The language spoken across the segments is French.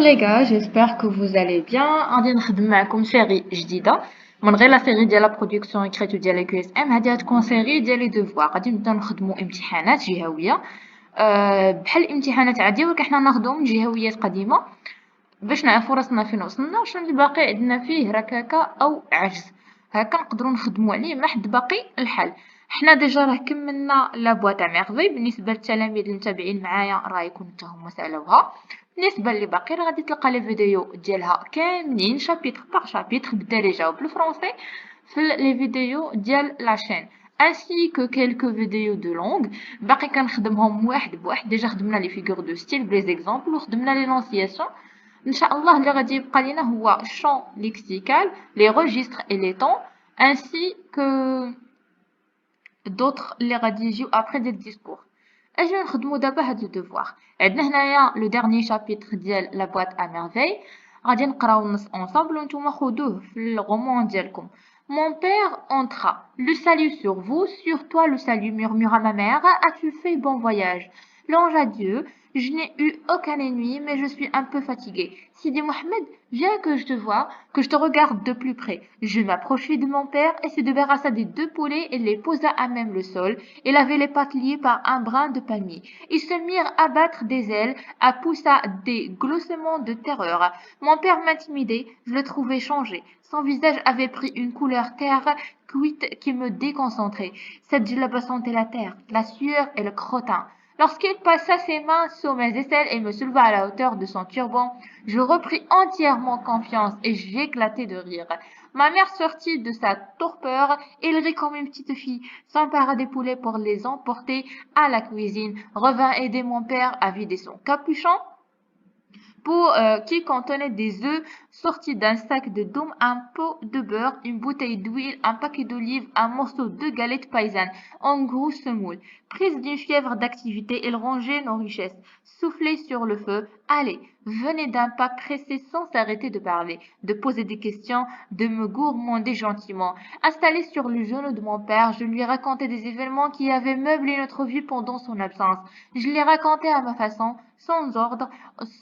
les gars, j'espère que vous allez bien. غادي نخدم معكم série جديدة من غير لا série ديال la production écrite ديال ال QSM. هادي غتكون série ديال لي devoirs. غادي نبداو نخدموا امتحانات جهوية بحال الامتحانات عادية، ولكن حنا ناخدو من جهويات قديمة باش نعرفوا راسنا فين وصلنا وشنو اللي باقي عندنا فيه ركاكة او عجز. هكا نقدروا نخدموا عليه ما حد باقي الحل. حنا ديجا راه كملنا لا بواط ا ميرفي. بالنسبه للتلاميذ المتابعين معايا راه يكونوا حتى هما سالوها. بالنسبه اللي باقي راه غادي تلقى لي فيديو ديالها كاملين شابيتر باغ شابيتر بالدارجه وبالفرنسي في لي فيديو ديال لاشين ainsi que quelques vidéos de langue. باقي كنخدمهم واحد بواحد. ديجا خدمنا لي فيغور دو ستيل بلي زيكزامبل وخدمنا لينونسياسيون. ان شاء الله اللي غادي يبقى لينا هو champ lexical, les registres et les temps, ainsi que d'autres اللي غادي يجيو après des discours. اجيو نخدمو دابا هاد الدوفوار. عندنا هنايا لو ديرني شابيتر ديال لا بواط ا ميرفي. غادي نقراو النص ensemble وانتوما خدوه في الغومون ديالكم. Mon père entra. Le salut sur vous, sur toi le salut, murmura ma mère. As-tu fait bon voyage? L'ange adieu. Je n'ai eu aucun ennui, mais je suis un peu fatiguée. Sidi Mohamed, viens que je te vois, que je te regarde de plus près. Je m'approchai de mon père et se débarrassa des deux poulets et les posa à même le sol. Il avait les pattes liées par un brin de palmier. Ils se mirent à battre des ailes, à pousser des gloussements de terreur. Mon père m'intimidait, je le trouvais changé. Son visage avait pris une couleur terre cuite qui me déconcentrait. Cette djellaba sentait la terre, la sueur et le crottin. Lorsqu'il passa ses mains sur mes aisselles et me souleva à la hauteur de son turban, je repris entièrement confiance et j'éclatai de rire. Ma mère sortit de sa torpeur et elle rit comme une petite fille, s'empara des poulets pour les emporter à la cuisine, revint aider mon père à vider son capuchon qui contenait des œufs sortis d'un sac de dôme, un pot de beurre, une bouteille d'huile, un paquet d'olives, un morceau de galette paysanne, en gros semoule. Prise d'une fièvre d'activité, elle rangeait nos richesses, soufflait sur le feu. Allez, venez d'un pas pressé sans s'arrêter de parler, de poser des questions, de me gourmander gentiment. Installé sur le genou de mon père, je lui racontais des événements qui avaient meublé notre vie pendant son absence. Je les racontais à ma façon, sans ordre,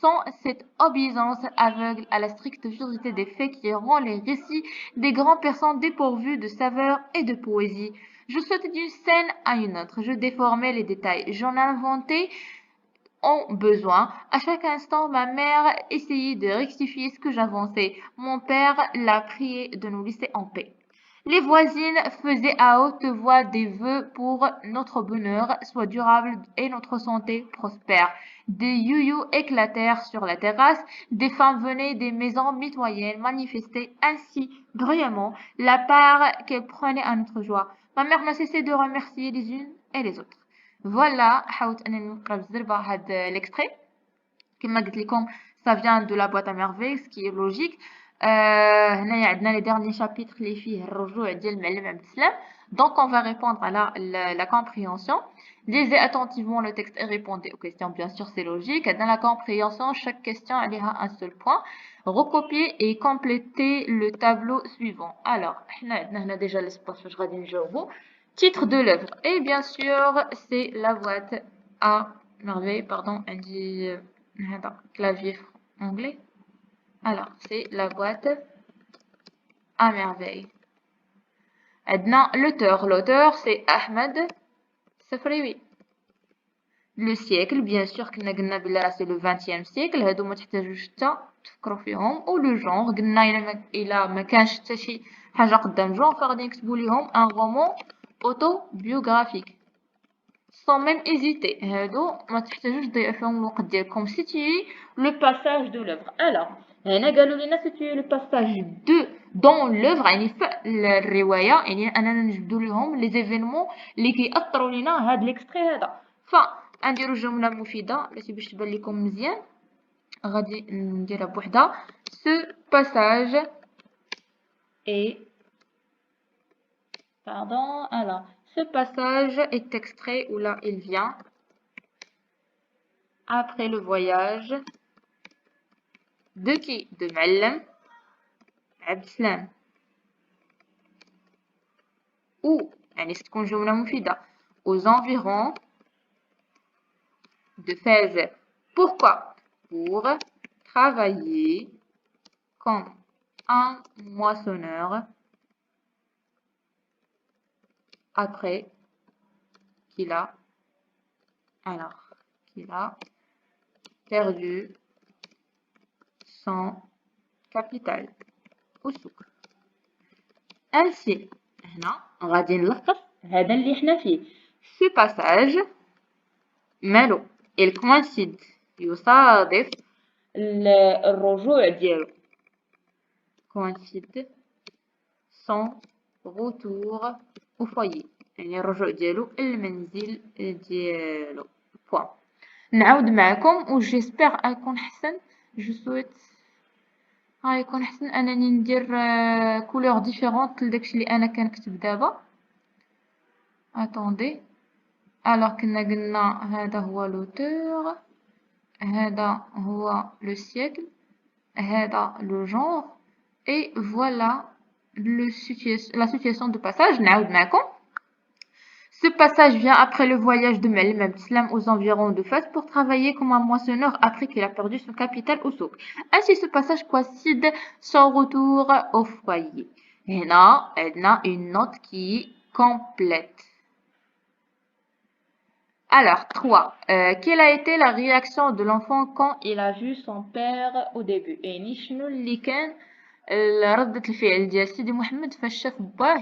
sans cette obéissance aveugle à la stricte vérité des faits qui rend les récits des grandes personnes dépourvus de saveur et de poésie. Je sautais d'une scène à une autre, je déformais les détails, j'en inventais en besoin. À chaque instant, ma mère essayait de rectifier ce que j'avançais. Mon père l'a prié de nous laisser en paix. Les voisines faisaient à haute voix des vœux pour notre bonheur soit durable et notre santé prospère. Des you-you éclatèrent sur la terrasse, des femmes venaient des maisons mitoyennes manifester ainsi bruyamment la part qu'elles prenaient à notre joie. Ma mère n'a cessé de remercier les unes et les autres. Voilà, حاولت انني نقرا بزربه هذا l'extrait. كما قلت لكم ça vient de la boîte à merveilles, ce qui est logique. هنايا عندنا les derniers chapitres اللي فيه الرجوع ديال المعلم عبد السلام. Donc on va répondre à la compréhension. Lisez attentivement le texte et répondez aux questions. Bien sûr, c'est logique. Dans la compréhension, chaque question elle a un seul point. Recopiez et complétez le tableau suivant. Alors, حنا عندنا هنا déjà l'espace فاش غادي نجاوبوا. Titre de l'œuvre. Et bien sûr, c'est la boîte à merveille. Pardon, elle dit clavier anglais. Alors, c'est la boîte à merveille. Adna, l'auteur. L'auteur, c'est Ahmed Safraoui. Le siècle, bien sûr, c'est le 20e siècle. هادو ما تحتاجوش حتى تفكروا فيهم. Ou le genre, قلنا إلا ما كانش حتى شي حاجة قدام جون فغادي نكتبوا ليهم un roman autobiographique. Sans même hésiter. هادو ما تحتاجوش تضيعوا فيهم الوقت ديالكم. Situer le passage de l'œuvre. Alors, هنا قالوا لنا situer le passage de dans l'œuvre يعني في الرواية يعني أننا نجبدوا لهم les événements اللي كيأثروا لنا هاد l'extrait هذا. فنديروا جملة مفيدة باش تبان لكم مزيان. غادي نديرها بوحدها. Ce passage est pardon alors ce passage est extrait où là il vient après le voyage de qui? De Ma'allem Abd Salam. Ou يعني ستكون جملة مفيدة aux environs de Fès. Pourquoi? Pour travailler comme un moissonneur après qu'il a perdu son capital au souk. Ainsi, هنا غادي نلخص هذا اللي حنا فيه. Ce passage مالو il coïncide يصادف الرجوع ديالو coïncide son retour au foyer يعني الرجوع ديالو المنزل ديالو point. نعاود معكم و جيسبر غيكون حسن جو سويت غيكون حسن انني ندير كولور ديفيرونت لداكشي اللي انا كنكتب دابا. اتوندي الوغ كنا قلنا هذا هو لوتور، هذا هو لو سيكل، هذا لو جونر et voilà la situation de passage. نعاود معكم. Ce passage vient après le voyage de Ma'lim Abdeslam aux environs de Fès pour travailler comme un moissonneur après qu'il a perdu son capital au souk. Ainsi, ce passage coïncide son retour au foyer. هنا عندنا une note qui est complète. Alors, 3. Quelle a été la réaction de l'enfant quand il a vu son père au début? يعني شنو اللي كان ردة الفعل ديال سيدي محمد فاش شاف باه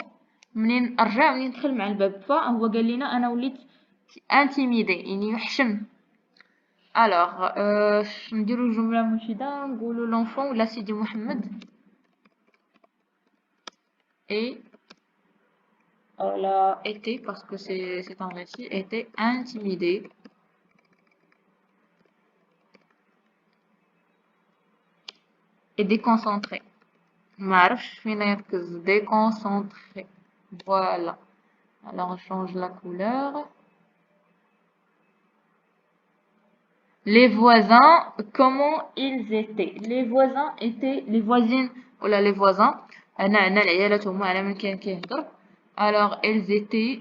منين دخل مع الباب؟ فهو قال لنا انا وليت انتيميدي يعني يحشم. الوغ نديرو جمله مفيده نقولو لونفون ولا سيدي محمد et la était parce que c'est un récit était intimidé et déconcentré. معرفش فين يركز déconcentré. Voilà. Alors on change la couleur. Les voisins, comment ils étaient? Les voisins étaient les voisines ولا les voisins. أنا العيالات هما على من كان كيهضر. Alors elles étaient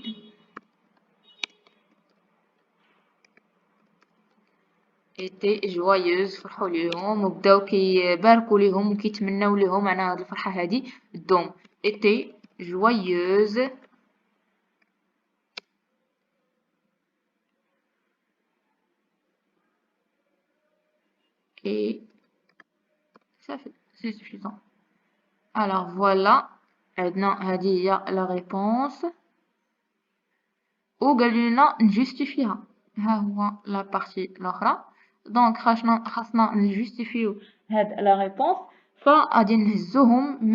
joyeuses فرحوا ليهم وبداو كيباركوا ليهم وكيتمناو ليهم معناها هاد الفرحة هادي دوم étaient joyeuses et ça fait c'est suffisant. Alors voilà عندنا هذه هي la réponse وقال لنا نجستيفيها. ها هو لا بارتي الاخرى دونك خاصنا نجستيفيو هاد لا ريبونس فغادي نهزوهم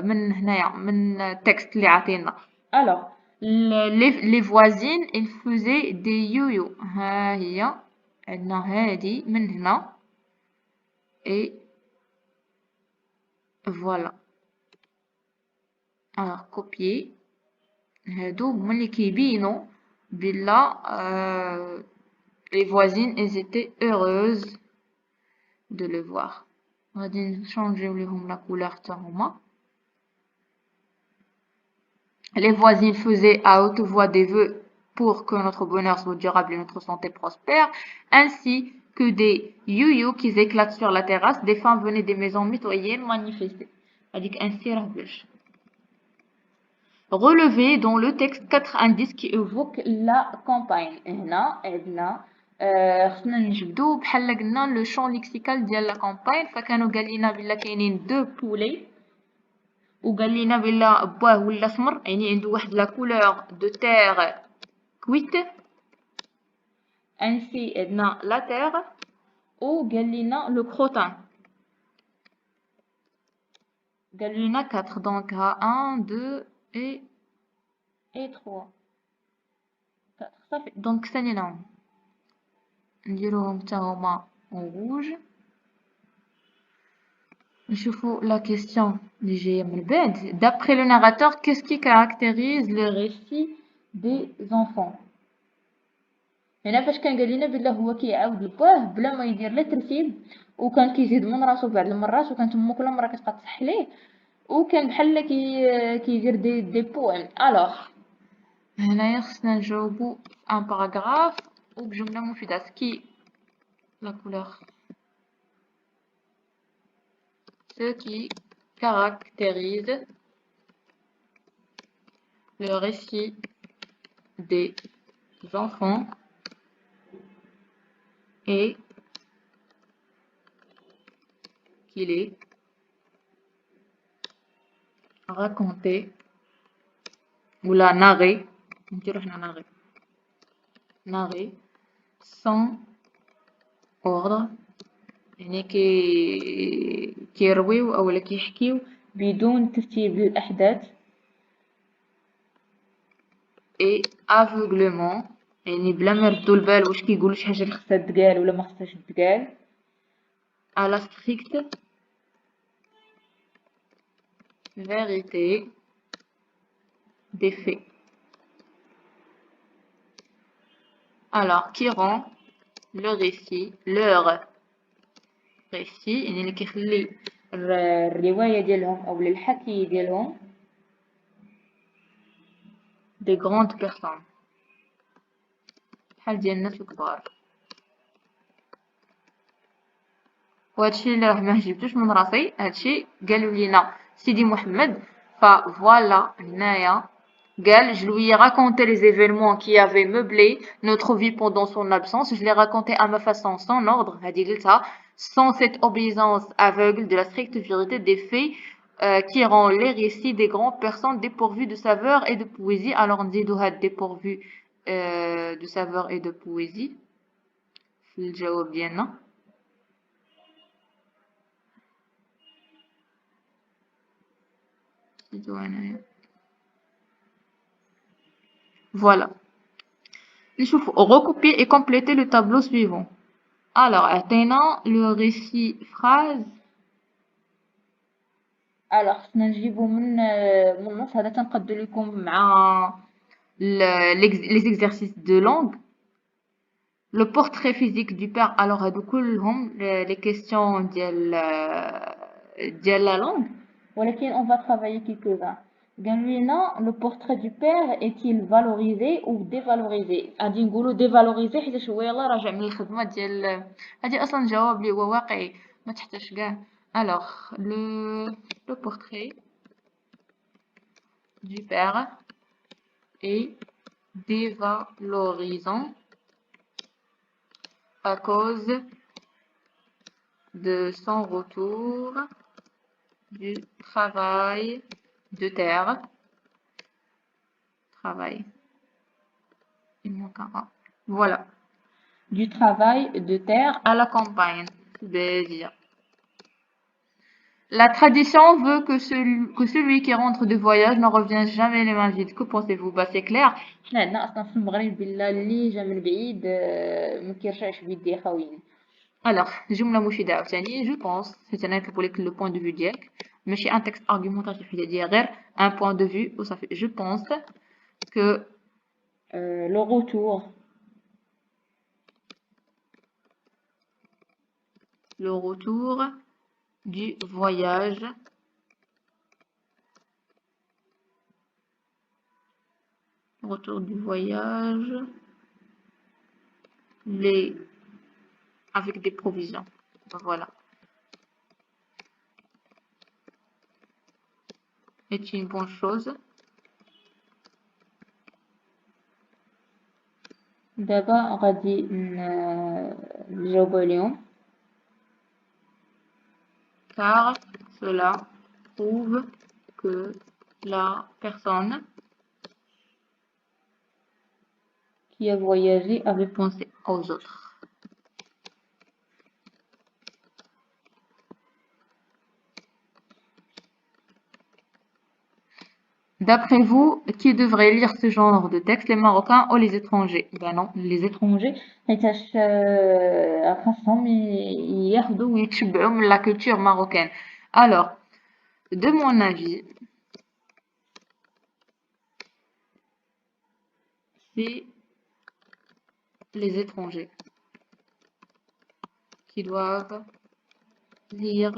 من هنايا من التكست اللي عطينا. الوغ لي فوازين ils faisaient des يويو. ها هي عندنا هادي من هنا et voilà. alors copier هادو هما اللي كيبينوا بلا les voisines elles étaient heureuses de le voir. غادي نشونجيو ليهم لا كولور حتى هما. Les voisines faisaient à haute voix des vœux pour que notre bonheur soit durable et notre santé prospère, ainsi que des you-you qui éclatent sur la terrasse. Des femmes venaient des maisons mitoyennes manifester. C'est-à-dire ainsi relever dans le texte 4 indices qui évoquent la campagne. هنا عندنا خصنا نجبدو بحال قلنا لو شون ليكسيكال ديال لا كامباين. فكانوا قال لنا بلا كاينين دو بولي وقال لنا بلا باه ولا سمر يعني عنده واحد لا كولور دو تير كويت. انسي عندنا لا تير وقال لنا لو كروتان قال لنا 4 دونك ها 1 2 et 3 4 صافي دونك ثانيناهم نديروهم حتى هما روج. نشوفوا la question اللي جايه من بعد. D'après le narrateur, qu'est-ce qui caractérise le récit des enfants? هنا فاش كان قال لنا بلا هو كيعاود لباه بلا ما يدير لا ترتيب وكان كيزيد من راسو بعض المرات وكانت امو كل مره كتبقى تصح ليه وكان بحال كيدير دي بويم. الوغ هنايا خصنا نجاوبو ان باراغراف وبجمله مفيده. سكي la couleur. Ce qui caractérise le récit des enfants est qu'il est raconté ou la narré, narré sans ordre يعني كيرويو أو كيحكيو بدون ترتيب للأحداث et aveuglement يعني بلا ما يردوا البال واش كيقولوا شي حاجة اللي خصها تقال ولا ما خصهاش تقال à la stricte vérité des faits. Alors, qui rend le récit, leur récit يعني اللي كيخلي الرواية ديالهم أو الحكي ديالهم des grandes personnes بحال ديال الناس الكبار. وهادشي اللي راه ما جبتوش من راسي، هادشي قالوا لينا سيدي محمد. فوالا هنايا قال je lui ai raconté les événements qui avaient meublé notre vie pendant son absence, je l'ai raconté à ma façon sans ordre, هادي قلتها, sans cette obéissance aveugle de la stricte vérité des faits qui rend les récits des grandes personnes dépourvus de saveur et de poésie. Alors نزيدو هاد dépourvus de saveur et de poésie في الجواب ديالنا. Voilà. نشوف recopier et compléter le tableau suivant. Alors, عطينا le récit phrase. Alors, خصنا نجيبو من النص هذا تنقد لكم مع les exercices de langue. Le portrait physique du père. Alors, هادو كلهم les questions ديال la langue. ولكن on va travailler quelques-uns. Le portrait du père est-il valorisé ou dévalorisé؟ غادي نقولوا dévalorisé حيت هو يلاه راجع من الخدمه ديال هادي اصلا جواب اللي هو واقعي ما تحتاجش كاع. alors le portrait du père est dévalorisant à cause de son retour du travail de terre. Travail. Il manque un A. Voilà. Du travail de terre à la campagne. C'est-à-dire, la tradition veut que celui qui rentre de voyage ne revienne jamais les mains vides. Que pensez-vous? Bah, c'est clair. حنا عندنا اصلا في المغرب بالله اللي جا من بعيد ما كيرجعش بيديه خاويين. Alors, جملة مفيدة عاوتاني. Je pense, c'est انا كنقول لك le point de vue ديالك. ماشي un texte argumentatif ديال غير un point de vue وصافي. Je pense que le retour du voyage avec des provisions. Voilà. Est une bonne chose. دابا غادي نجاوبو اليوم. Car cela prouve que la personne qui a voyagé avait pensé aux autres. D'après vous, qui devrait lire ce genre de texte, les Marocains ou les étrangers? Ben non, les étrangers, حيتاش خاصهم ياخدوا ويتشبعوا من la culture marocaine. Alors, de mon avis, c'est les étrangers qui doivent lire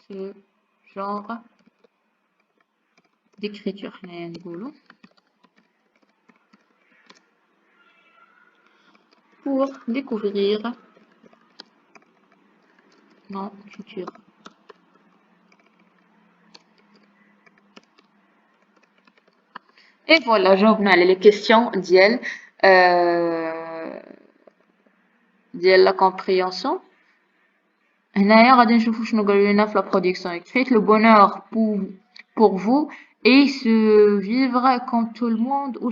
ce genre d'écriture. pour découvrir nos futurs. Et voilà, جاوبنا على les questions ديال la compréhension. هنايا غادي نشوفو شنو قالوا لنا في la production écrite. Le bonheur pour vous est se vivre comme tout le monde ou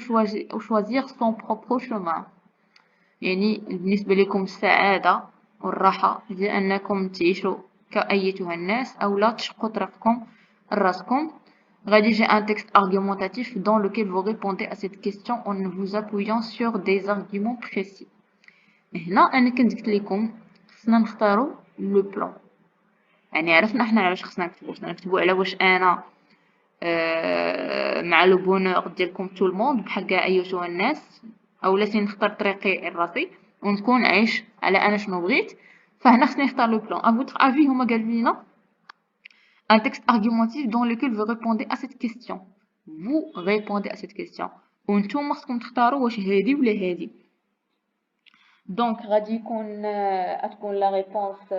choisir son propre chemin. يعني بالنسبة لكم السعادة والراحة هي أنكم تعيشوا كأيتها الناس أو لا تشقوا طريقكم راسكم. Rédigez un texte argumentatif dans lequel vous répondez à cette question en vous appuyant sur des arguments précis. هنا أنا كنت قلت لكم خصنا نختاروا لو بلان. يعني عرفنا حنا علاش خصنا نكتبوا على واش أنا مع لو بونور ديالكم تو الموند بحال كاع أيتها الناس أو لا نختار طريقي الراسي ونكون عايش على أنا شنو بغيت. فهنا خصني نختار لو بلان. À votre avis هما قالوا لينا un texte argumentatif dans lequel vous répondez à cette question. Vous répondez à cette question. وانتم خصكم تختاروا واش هادي ولا هادي. دونك غادي يكون تكون لا ريبونس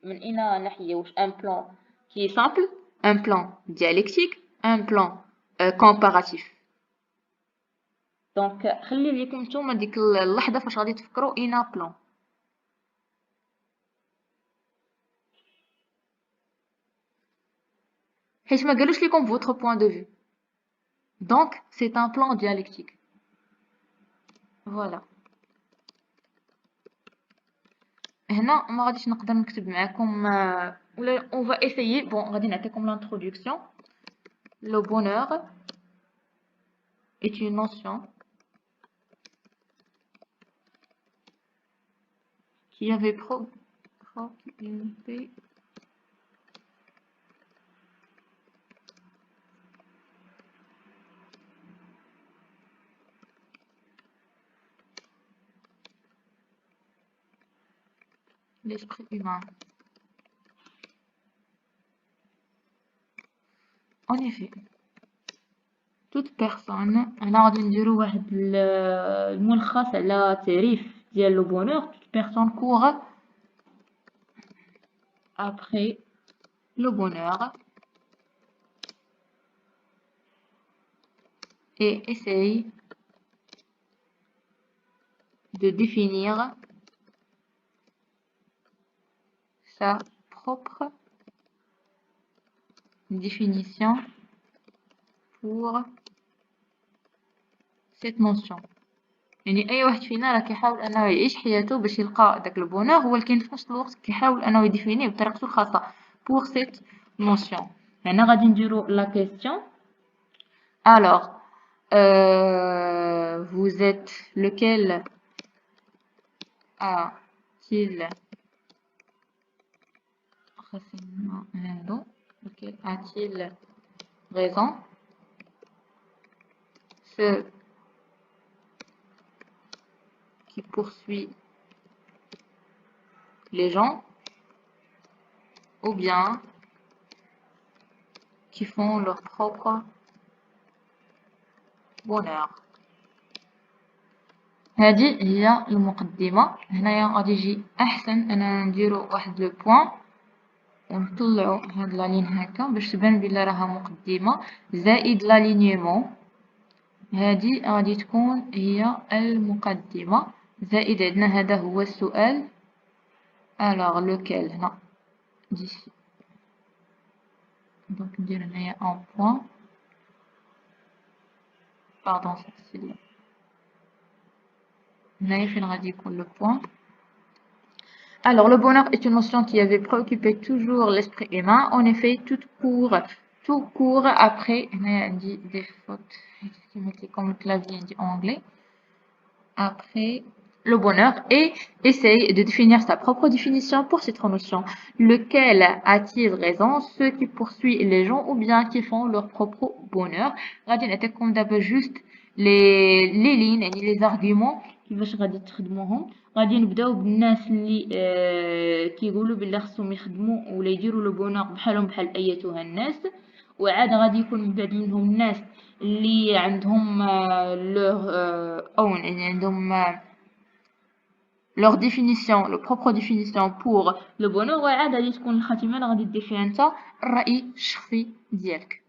من اين ناحيه واش ان بلان كي سامبل ان بلان ديالكتيك ان بلان كومباراتيف. دونك خلي لكم نتوما ديك اللحظه فاش غادي تفكروا اين بلان. حيت ما قالوش لكم votre point de vue. Donc c'est un plan dialectique. Voilà. هنا ما غاديش نقدر نكتب معكم ولا on va essayer. Bon غادي نعطيكم l'introduction. Le bonheur est une notion qui avait provoqué l'esprit humain. En effet, toute personne أنا غادي نديرو واحد الملخص على تعريف ديال لو بونور. toute personne court après le bonheur et essaye de définir sa propre définition pour cette notion. يعني اي واحد فينا راه كيحاول انه يعيش حياته باش يلقى داك البونور، ولكن في نفس الوقت كيحاول انه يديفينيه بطريقته الخاصه pour cette notion. هنا غادي نديرو la question. Alors vous êtes lequel a-t-il lequel a-t-il raison? Ce qui poursuit les gens ou bien qui font leur propre bonheur. هذه هي المقدمة. هنايا غادي يجي أحسن أنا نديرو واحد لو بوان ونطلعو هاد لالين هكا باش تبان بلي راها مقدمة زائد لالينيومون. هادي غادي تكون هي المقدمة زائد عندنا هذا هو السؤال. alors lequel هنا d'ici donc ندير هنايا ان بوان pardon c'est là هنايا فين غادي يكون لو بوان. Alors, le bonheur est une notion qui avait préoccupé toujours l'esprit humain. En effet, tout court après, on dit des fautes, comme le clavier dit en anglais, après le bonheur et essaye de définir sa propre définition pour cette notion. Lequel a-t-il raison? Ceux qui poursuivent les gens ou bien qui font leur propre bonheur. غادي نعطيكم دابا juste les lignes يعني les arguments كيفاش غادي تخدموهم. غادي نبداو بالناس اللي كيقولوا بلي خصهم يخدموا ولا يديروا لو بونور بحالهم بحال ايتها الناس، وعاد غادي يكون من بعد منهم الناس اللي عندهم لوغ اون يعني عندهم leur définition leur propre définition pour le bonheur وعاد غادي تكون الخاتمة اللي غادي دير فيها انت الرأي الشخصي ديالك.